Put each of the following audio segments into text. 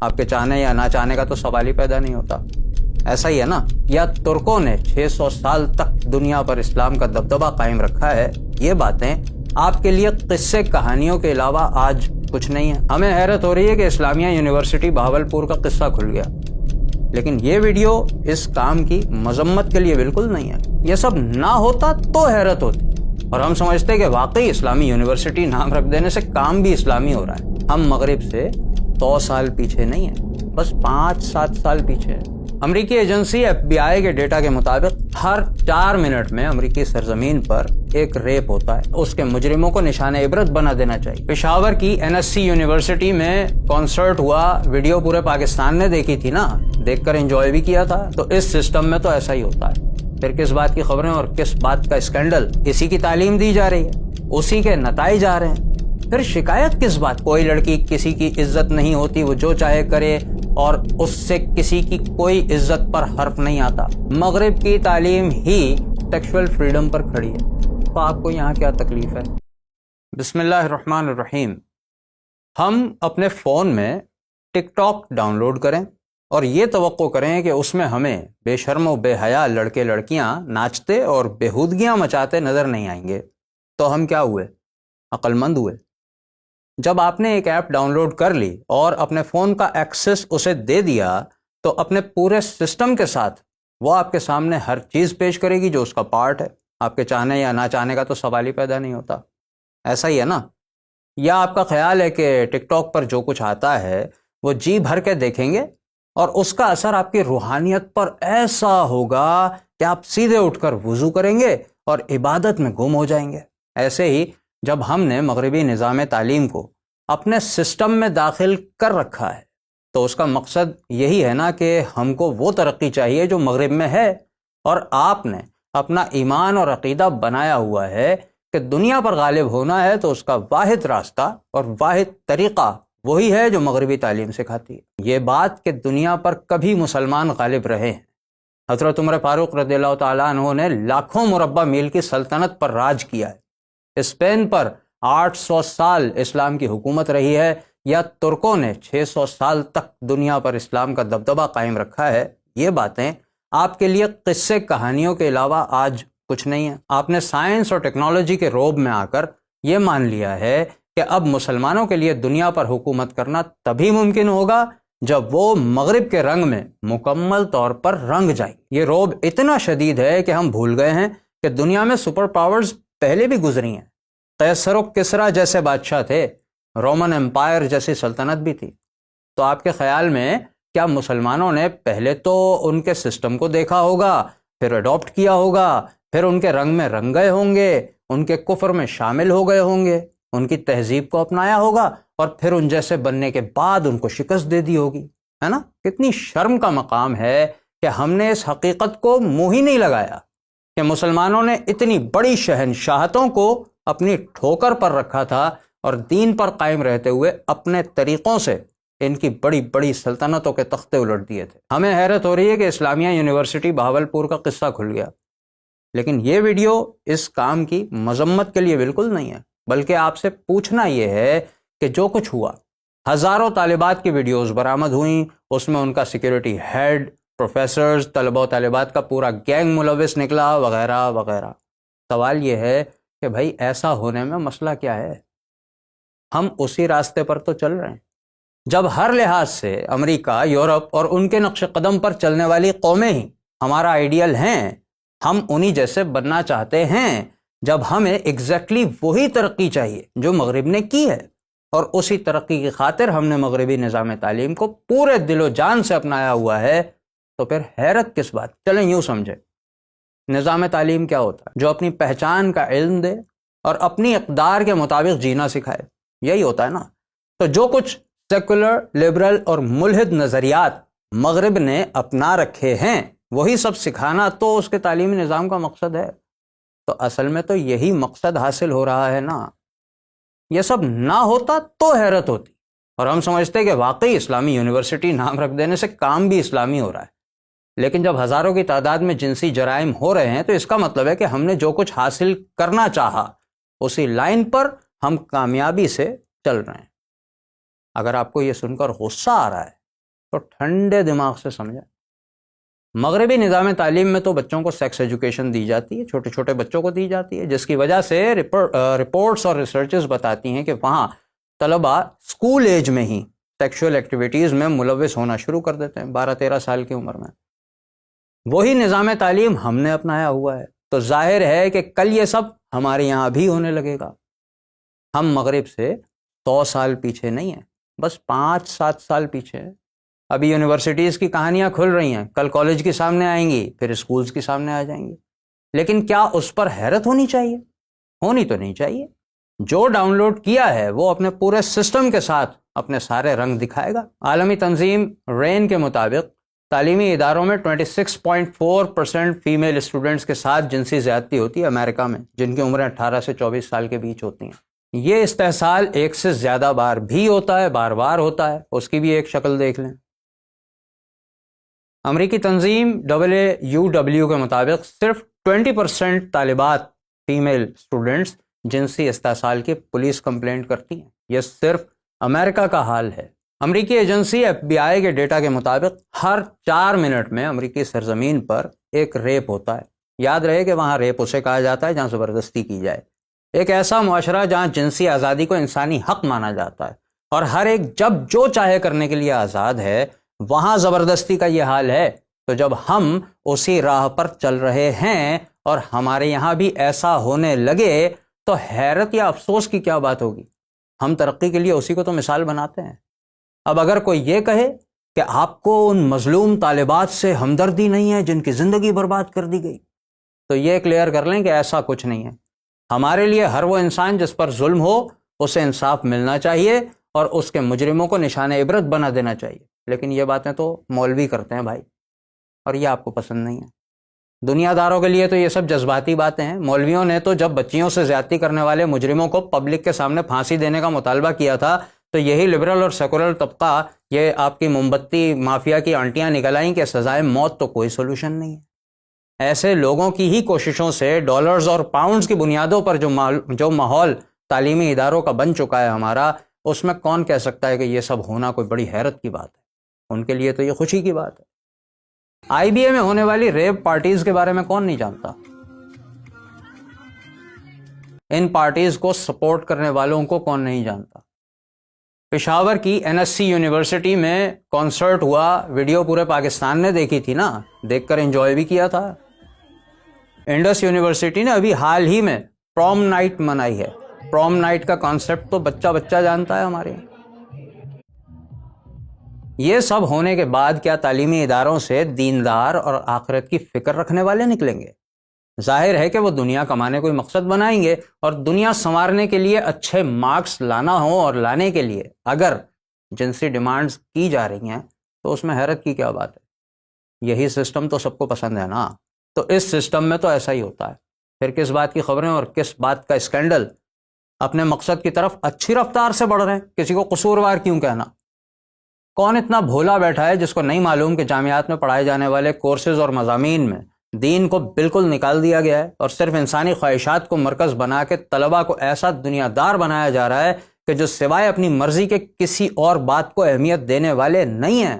آپ کے چاہنے یا نہ چاہنے کا تو سوال ہی پیدا نہیں ہوتا. ایسا ہی ہے نا. یا ترکوں نے 600 سال تک دنیا پر اسلام کا دبدبہ قائم رکھا ہے. یہ باتیں آپ کے لیے قصے کہانیوں کے علاوہ آج کچھ نہیں ہے. ہمیں حیرت ہو رہی ہے کہ اسلامیہ یونیورسٹی بہاولپور کا قصہ کھل گیا، لیکن یہ ویڈیو اس کام کی مذمت کے لیے بالکل نہیں ہے. یہ سب نہ ہوتا تو حیرت ہوتی، اور ہم سمجھتے کہ واقعی اسلامی یونیورسٹی نام رکھ دینے سے کام بھی اسلامی ہو رہا ہے. ہم مغرب سے 100 سال پیچھے نہیں ہیں، بس 5-7 سال پیچھے ہیں. امریکی ایجنسی FBI کے ڈیٹا کے مطابق ہر 4 منٹ میں امریکی سرزمین پر ایک ریپ ہوتا ہے. اس کے مجرموں کو نشان عبرت بنا دینا چاہیے. پشاور کی NSC یونیورسٹی میں کانسرٹ ہوا، ویڈیو پورے پاکستان نے دیکھی تھی نا، دیکھ کر انجوائے بھی کیا تھا. تو اس سسٹم میں تو ایسا ہی ہوتا ہے. پھر کس بات کی خبریں اور کس بات کا اسکینڈل؟ اسی کی تعلیم دی جا رہی ہے، اسی کے نتائج آ رہے ہیں. پھر شکایت کس بات؟ کوئی لڑکی کسی کی عزت نہیں ہوتی، وہ جو چاہے کرے اور اس سے کسی کی کوئی عزت پر حرف نہیں آتا. مغرب کی تعلیم ہی سیکشول فریڈم پر کھڑی ہے، تو آپ کو یہاں کیا تکلیف ہے؟ بسم اللہ الرحمن الرحیم. ہم اپنے فون میں ٹک ٹاک ڈاؤن لوڈ کریں اور یہ توقع کریں کہ اس میں ہمیں بے شرم و بے حیا لڑکے لڑکیاں ناچتے اور بےہودگیاں مچاتے نظر نہیں آئیں گے، تو ہم کیا ہوئے؟ عقل مند ہوئے. جب آپ نے ایک ایپ ڈاؤن لوڈ کر لی اور اپنے فون کا ایکسس اسے دے دیا تو اپنے پورے سسٹم کے ساتھ وہ آپ کے سامنے ہر چیز پیش کرے گی جو اس کا پارٹ ہے. آپ کے چاہنے یا نہ چاہنے کا تو سوال ہی پیدا نہیں ہوتا. ایسا ہی ہے نا. یا آپ کا خیال ہے کہ ٹک ٹاک پر جو کچھ آتا ہے وہ جی بھر کے دیکھیں گے اور اس کا اثر آپ کی روحانیت پر ایسا ہوگا کہ آپ سیدھے اٹھ کر وضو کریں گے اور عبادت میں گم ہو جائیں گے. ایسے ہی جب ہم نے مغربی نظام تعلیم کو اپنے سسٹم میں داخل کر رکھا ہے تو اس کا مقصد یہی ہے نا کہ ہم کو وہ ترقی چاہیے جو مغرب میں ہے، اور آپ نے اپنا ایمان اور عقیدہ بنایا ہوا ہے کہ دنیا پر غالب ہونا ہے تو اس کا واحد راستہ اور واحد طریقہ وہی ہے جو مغربی تعلیم سکھاتی ہے. یہ بات کہ دنیا پر کبھی مسلمان غالب رہے ہیں. حضرت عمر فاروق رضی اللہ تعالیٰ عنہ نے لاکھوں مربع میل کی سلطنت پر راج کیا ہے. اسپین پر 800 سال اسلام کی حکومت رہی ہے. یا ترکوں نے 600 سال تک دنیا پر اسلام کا دبدبہ قائم رکھا ہے. یہ باتیں آپ کے لیے قصے کہانیوں کے علاوہ آج کچھ نہیں ہے. آپ نے سائنس اور ٹیکنالوجی کے روب میں آ کر یہ مان لیا ہے کہ اب مسلمانوں کے لیے دنیا پر حکومت کرنا تبھی ممکن ہوگا جب وہ مغرب کے رنگ میں مکمل طور پر رنگ جائیں. یہ روب اتنا شدید ہے کہ ہم بھول گئے ہیں کہ دنیا میں سپر پاورز پہلے بھی گزری ہیں. قیصر و کسریٰ جیسے بادشاہ تھے، رومن امپائر جیسی سلطنت بھی تھی. تو آپ کے خیال میں کیا مسلمانوں نے پہلے تو ان کے سسٹم کو دیکھا ہوگا، پھر اڈاپٹ کیا ہوگا، پھر ان کے رنگ میں رنگ گئے ہوں گے، ان کے کفر میں شامل ہو گئے ہوں گے، ان کی تہذیب کو اپنایا ہوگا اور پھر ان جیسے بننے کے بعد ان کو شکست دے دی ہوگی؟ ہے نا؟ کتنی شرم کا مقام ہے کہ ہم نے اس حقیقت کو منہ ہی نہیں لگایا کہ مسلمانوں نے اتنی بڑی شہنشاہتوں کو اپنی ٹھوکر پر رکھا تھا اور دین پر قائم رہتے ہوئے اپنے طریقوں سے ان کی بڑی بڑی سلطنتوں کے تختے الٹ دیے تھے. ہمیں حیرت ہو رہی ہے کہ اسلامیہ یونیورسٹی بہاولپور کا قصہ کھل گیا، لیکن یہ ویڈیو اس کام کی مذمت کے لیے بالکل نہیں ہے، بلکہ آپ سے پوچھنا یہ ہے کہ جو کچھ ہوا، ہزاروں طالبات کی ویڈیوز برآمد ہوئیں، اس میں ان کا سیکیورٹی ہیڈ، پروفیسرز، طلبہ و طالبات کا پورا گینگ ملوث نکلا وغیرہ وغیرہ. سوال یہ ہے کہ بھائی ایسا ہونے میں مسئلہ کیا ہے؟ ہم اسی راستے پر تو چل رہے ہیں. جب ہر لحاظ سے امریکہ، یورپ اور ان کے نقش قدم پر چلنے والی قومیں ہی ہمارا آئیڈیل ہیں، ہم انہی جیسے بننا چاہتے ہیں، جب ہمیں ایگزیکٹلی وہی ترقی چاہیے جو مغرب نے کی ہے، اور اسی ترقی کی خاطر ہم نے مغربی نظام تعلیم کو پورے دل و جان سے اپنایا ہوا ہے، تو پھر حیرت کس بات؟ چلیں یوں سمجھیں، نظام تعلیم کیا ہوتا ہے؟ جو اپنی پہچان کا علم دے اور اپنی اقدار کے مطابق جینا سکھائے. یہی ہوتا ہے نا. تو جو کچھ سیکولر، لبرل اور ملحد نظریات مغرب نے اپنا رکھے ہیں وہی سب سکھانا تو اس کے تعلیمی نظام کا مقصد ہے. تو اصل میں تو یہی مقصد حاصل ہو رہا ہے نا. یہ سب نہ ہوتا تو حیرت ہوتی، اور ہم سمجھتے کہ واقعی اسلامی یونیورسٹی نام رکھ دینے سے کام بھی اسلامی ہو رہا ہے. لیکن جب ہزاروں کی تعداد میں جنسی جرائم ہو رہے ہیں تو اس کا مطلب ہے کہ ہم نے جو کچھ حاصل کرنا چاہا اسی لائن پر ہم کامیابی سے چل رہے ہیں. اگر آپ کو یہ سن کر غصہ آ رہا ہے تو ٹھنڈے دماغ سے سمجھیں. مغربی نظام تعلیم میں تو بچوں کو سیکس ایجوکیشن دی جاتی ہے، چھوٹے چھوٹے بچوں کو دی جاتی ہے، جس کی وجہ سے رپورٹس اور ریسرچز بتاتی ہیں کہ وہاں طلباء اسکول ایج میں ہی سیکشول ایکٹیویٹیز میں ملوث ہونا شروع کر دیتے ہیں 12-13 سال کی عمر میں. وہی نظام تعلیم ہم نے اپنایا ہوا ہے، تو ظاہر ہے کہ کل یہ سب ہمارے یہاں بھی ہونے لگے گا. ہم مغرب سے 100 سال پیچھے نہیں ہیں، بس 5-7 سال پیچھے ہیں. ابھی یونیورسٹیز کی کہانیاں کھل رہی ہیں، کل کالج کے سامنے آئیں گی، پھر اسکولز کے سامنے آ جائیں گی. لیکن کیا اس پر حیرت ہونی چاہیے؟ ہونی تو نہیں چاہیے. جو ڈاؤن لوڈ کیا ہے وہ اپنے پورے سسٹم کے ساتھ اپنے سارے رنگ دکھائے گا. عالمی تنظیم رین کے مطابق تعلیمی اداروں میں 26.4% فیمیل اسٹوڈنٹس کے ساتھ جنسی زیادتی ہوتی ہے امریکہ میں، جن کی عمریں 18 سے 24 سال کے بیچ ہوتی ہیں. یہ استحصال ایک سے زیادہ بار بھی ہوتا ہے، بار بار ہوتا ہے. اس کی بھی ایک شکل دیکھ لیں. امریکی تنظیم WUW کے مطابق صرف 20% طالبات فیمیل اسٹوڈنٹس جنسی استحصال کی پولیس کمپلینٹ کرتی ہیں. یہ صرف امریکہ کا حال ہے. امریکی ایجنسی FBI کے ڈیٹا کے مطابق ہر 4 منٹ میں امریکی سرزمین پر ایک ریپ ہوتا ہے. یاد رہے کہ وہاں ریپ اسے کہا جاتا ہے جہاں زبردستی کی جائے. ایک ایسا معاشرہ جہاں جنسی آزادی کو انسانی حق مانا جاتا ہے اور ہر ایک جب جو چاہے کرنے کے لیے آزاد ہے، وہاں زبردستی کا یہ حال ہے. تو جب ہم اسی راہ پر چل رہے ہیں اور ہمارے یہاں بھی ایسا ہونے لگے تو حیرت یا افسوس کی کیا بات ہوگی؟ ہم ترقی کے لیے اسی کو تو مثال بناتے ہیں. اب اگر کوئی یہ کہے کہ آپ کو ان مظلوم طالبات سے ہمدردی نہیں ہے جن کی زندگی برباد کر دی گئی، تو یہ کلیئر کر لیں کہ ایسا کچھ نہیں ہے. ہمارے لیے ہر وہ انسان جس پر ظلم ہو اسے انصاف ملنا چاہیے اور اس کے مجرموں کو نشان عبرت بنا دینا چاہیے. لیکن یہ باتیں تو مولوی کرتے ہیں بھائی، اور یہ آپ کو پسند نہیں ہے. دنیا داروں کے لیے تو یہ سب جذباتی باتیں ہیں. مولویوں نے تو جب بچیوں سے زیادتی کرنے والے مجرموں کو پبلک کے سامنے پھانسی دینے کا مطالبہ کیا تھا تو یہی لبرل اور سیکولر طبقہ، یہ آپ کی موم بتی مافیا کی آنٹیاں نکل آئیں کہ سزائے موت تو کوئی سولوشن نہیں ہے. ایسے لوگوں کی ہی کوششوں سے ڈالرز اور پاؤنڈز کی بنیادوں پر جو ماحول تعلیمی اداروں کا بن چکا ہے ہمارا، اس میں کون کہہ سکتا ہے کہ یہ سب ہونا کوئی بڑی حیرت کی بات ہے؟ ان کے لیے تو یہ خوشی کی بات ہے. IBA میں ہونے والی ریپ پارٹیز کے بارے میں کون نہیں جانتا؟ ان پارٹیز کو سپورٹ کرنے والوں کو کون نہیں جانتا؟ پشاور کی NSC یونیورسٹی میں کانسرٹ ہوا، ویڈیو پورے پاکستان نے دیکھی تھی نا، دیکھ کر انجوائے بھی کیا تھا. انڈس یونیورسٹی نے ابھی حال ہی میں پروم نائٹ منائی ہے. پروم نائٹ کا کانسیپٹ تو بچہ بچہ جانتا ہے ہمارے یہاں. یہ سب ہونے کے بعد کیا تعلیمی اداروں سے دیندار اور آخرت کی فکر رکھنے والے نکلیں گے؟ ظاہر ہے کہ وہ دنیا کمانے کوئی مقصد بنائیں گے، اور دنیا سنوارنے کے لیے اچھے مارکس لانا ہو اور لانے کے لیے اگر جنسی ڈیمانڈز کی جا رہی ہیں تو اس میں حیرت کی کیا بات ہے؟ یہی سسٹم تو سب کو پسند ہے نا. تو اس سسٹم میں تو ایسا ہی ہوتا ہے. پھر کس بات کی خبریں اور کس بات کا اسکینڈل؟ اپنے مقصد کی طرف اچھی رفتار سے بڑھ رہے ہیں، کسی کو قصوروار کیوں کہنا؟ کون اتنا بھولا بیٹھا ہے جس کو نہیں معلوم کہ جامعات میں پڑھائے جانے والے کورسز اور مضامین میں دین کو بالکل نکال دیا گیا ہے اور صرف انسانی خواہشات کو مرکز بنا کے طلباء کو ایسا دنیا دار بنایا جا رہا ہے کہ جو سوائے اپنی مرضی کے کسی اور بات کو اہمیت دینے والے نہیں ہیں؟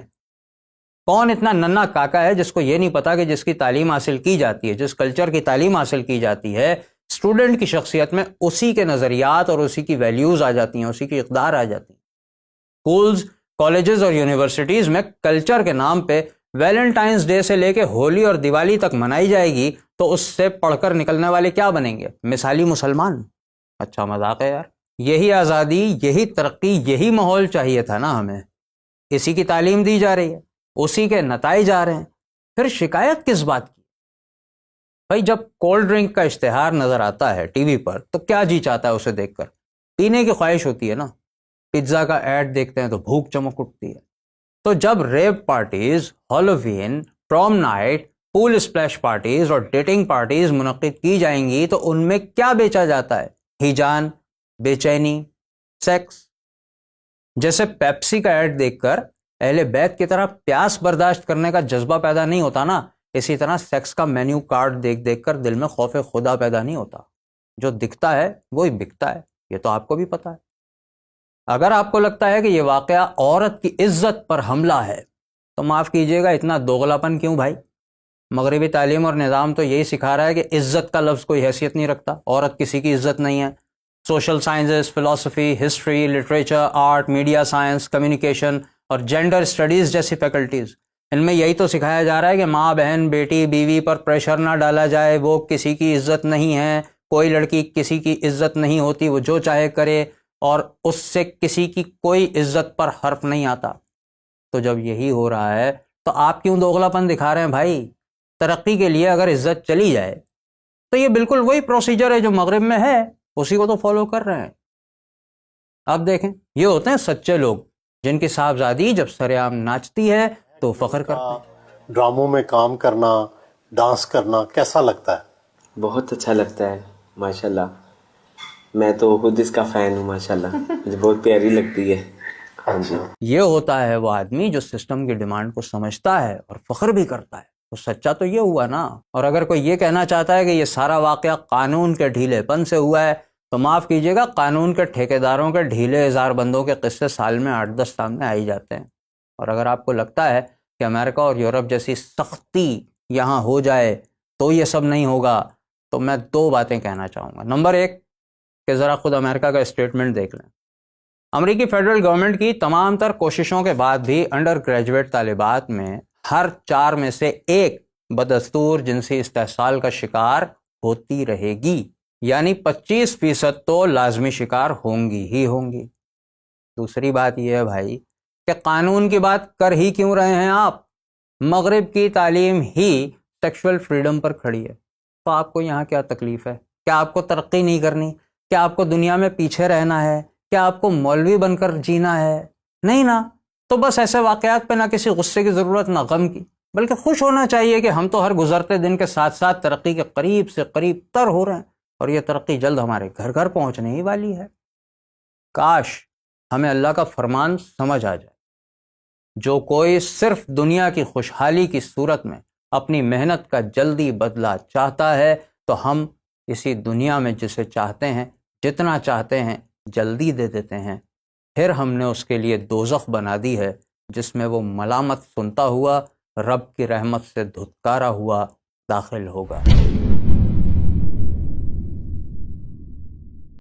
کون اتنا ننھا کاکا ہے جس کو یہ نہیں پتا کہ جس کی تعلیم حاصل کی جاتی ہے، جس کلچر کی تعلیم حاصل کی جاتی ہے، اسٹوڈنٹ کی شخصیت میں اسی کے نظریات اور اسی کی ویلیوز آ جاتی ہیں، اسی کی اقدار آ جاتی ہیں. اسکولز، کالجز اور یونیورسٹیز میں کلچر کے نام پہ ویلنٹائنز ڈے سے لے کے ہولی اور دیوالی تک منائی جائے گی تو اس سے پڑھ کر نکلنے والے کیا بنیں گے؟ مثالی مسلمان. اچھا مذاق ہے یار. یہی آزادی، یہی ترقی، یہی ماحول چاہیے تھا نا ہمیں. اسی کی تعلیم دی جا رہی ہے، اسی کے نتائج آ رہے ہیں، پھر شکایت کس بات کی؟ بھائی جب کولڈ ڈرنک کا اشتہار نظر آتا ہے ٹی وی پر تو کیا جی چاہتا ہے اسے دیکھ کر؟ پینے کی خواہش ہوتی ہے نا. پیزا کا ایڈ دیکھتے ہیں تو بھوک چمک اٹھتی ہے. تو جب rap parties, Halloween, prom night, pool splash parties اور ڈیٹنگ پارٹیز منعقد کی جائیں گی تو ان میں کیا بیچا جاتا ہے؟ ہیجان، بے چینی، سیکس. جیسے پیپسی کا ایڈ دیکھ کر اہل بیت کی طرح پیاس برداشت کرنے کا جذبہ پیدا نہیں ہوتا نا، اسی طرح سیکس کا مینیو کارڈ دیکھ کر دل میں خوف خدا پیدا نہیں ہوتا. جو دکھتا ہے وہی بکتا ہے، یہ تو آپ کو بھی پتا ہے. اگر آپ کو لگتا ہے کہ یہ واقعہ عورت کی عزت پر حملہ ہے تو معاف کیجیے گا اتنا دوغلاپن کیوں بھائی؟ مغربی تعلیم اور نظام تو یہی سکھا رہا ہے کہ عزت کا لفظ کوئی حیثیت نہیں رکھتا، عورت کسی کی عزت نہیں ہے۔ سوشل سائنسز، فلسفی، history, literature, art, media science, communication اور جینڈر اسٹڈیز جیسی فیکلٹیز، ان میں یہی تو سکھایا جا رہا ہے کہ ماں، بہن، بیٹی، بیوی پر پریشر نہ ڈالا جائے، وہ کسی کی عزت نہیں ہے، کوئی لڑکی کسی کی عزت نہیں ہوتی، وہ جو چاہے کرے اور اس سے کسی کی کوئی عزت پر حرف نہیں آتا۔ تو جب یہی ہو رہا ہے تو آپ کیوں دوغلاپن دکھا رہے ہیں بھائی؟ ترقی کے لیے اگر عزت چلی جائے تو یہ بالکل وہی پروسیجر ہے جو مغرب میں ہے، اسی کو تو فالو کر رہے ہیں۔ اب دیکھیں، یہ ہوتے ہیں سچے لوگ جن کی صاحبزادی جب سر عام ناچتی ہے تو فخر کرتے ہیں۔ ڈراموں میں کام کرنا، ڈانس کرنا کیسا لگتا ہے؟ بہت اچھا لگتا ہے ماشاءاللہ، میں تو خود اس کا فین ہوں ماشاءاللہ، مجھے بہت پیاری لگتی ہے۔ ہاں جی، یہ ہوتا ہے وہ آدمی جو سسٹم کی ڈیمانڈ کو سمجھتا ہے اور فخر بھی کرتا ہے، تو سچا تو یہ ہوا نا۔ اور اگر کوئی یہ کہنا چاہتا ہے کہ یہ سارا واقعہ قانون کے ڈھیلے پن سے ہوا ہے تو معاف کیجیے گا، قانون کے ٹھیکیداروں کے ڈھیلے ہزار بندوں کے قصے سال میں 8-10 سامنے آ ہی جاتے ہیں۔ اور اگر آپ کو لگتا ہے کہ امریکہ اور یورپ جیسی سختی یہاں ہو جائے تو یہ سب نہیں ہوگا، تو میں 2 باتیں کہنا چاہوں گا۔ نمبر 1 کہ ذرا خود امریکہ کا اسٹیٹمنٹ دیکھ لیں۔ امریکی فیڈرل گورنمنٹ کی تمام تر کوششوں کے بعد بھی انڈر گریجویٹ طالبات میں ہر 4 میں سے 1 بدستور جنسی استحصال کا شکار ہوتی رہے گی، یعنی 25% تو لازمی شکار ہوں گی ہی ہوں گی۔ دوسری بات یہ ہے بھائی کہ قانون کی بات کر ہی کیوں رہے ہیں آپ؟ مغرب کی تعلیم ہی سیکشول فریڈم پر کھڑی ہے، تو آپ کو یہاں کیا تکلیف ہے؟ کیا آپ کو ترقی نہیں کرنی؟ کیا آپ کو دنیا میں پیچھے رہنا ہے؟ کیا آپ کو مولوی بن کر جینا ہے؟ نہیں نا۔ تو بس ایسے واقعات پہ نہ کسی غصے کی ضرورت نہ غم کی، بلکہ خوش ہونا چاہیے کہ ہم تو ہر گزرتے دن کے ساتھ ساتھ ترقی کے قریب سے قریب تر ہو رہے ہیں، اور یہ ترقی جلد ہمارے گھر گھر پہنچنے ہی والی ہے۔ کاش ہمیں اللہ کا فرمان سمجھ آ جائے، جو کوئی صرف دنیا کی خوشحالی کی صورت میں اپنی محنت کا جلدی بدلہ چاہتا ہے تو ہم اسی دنیا میں جسے چاہتے ہیں، جتنا چاہتے ہیں، جلدی دے دیتے ہیں، پھر ہم نے اس کے لیے دوزخ بنا دی ہے جس میں وہ ملامت سنتا ہوا رب کی رحمت سے دھتکارا ہوا داخل ہوگا۔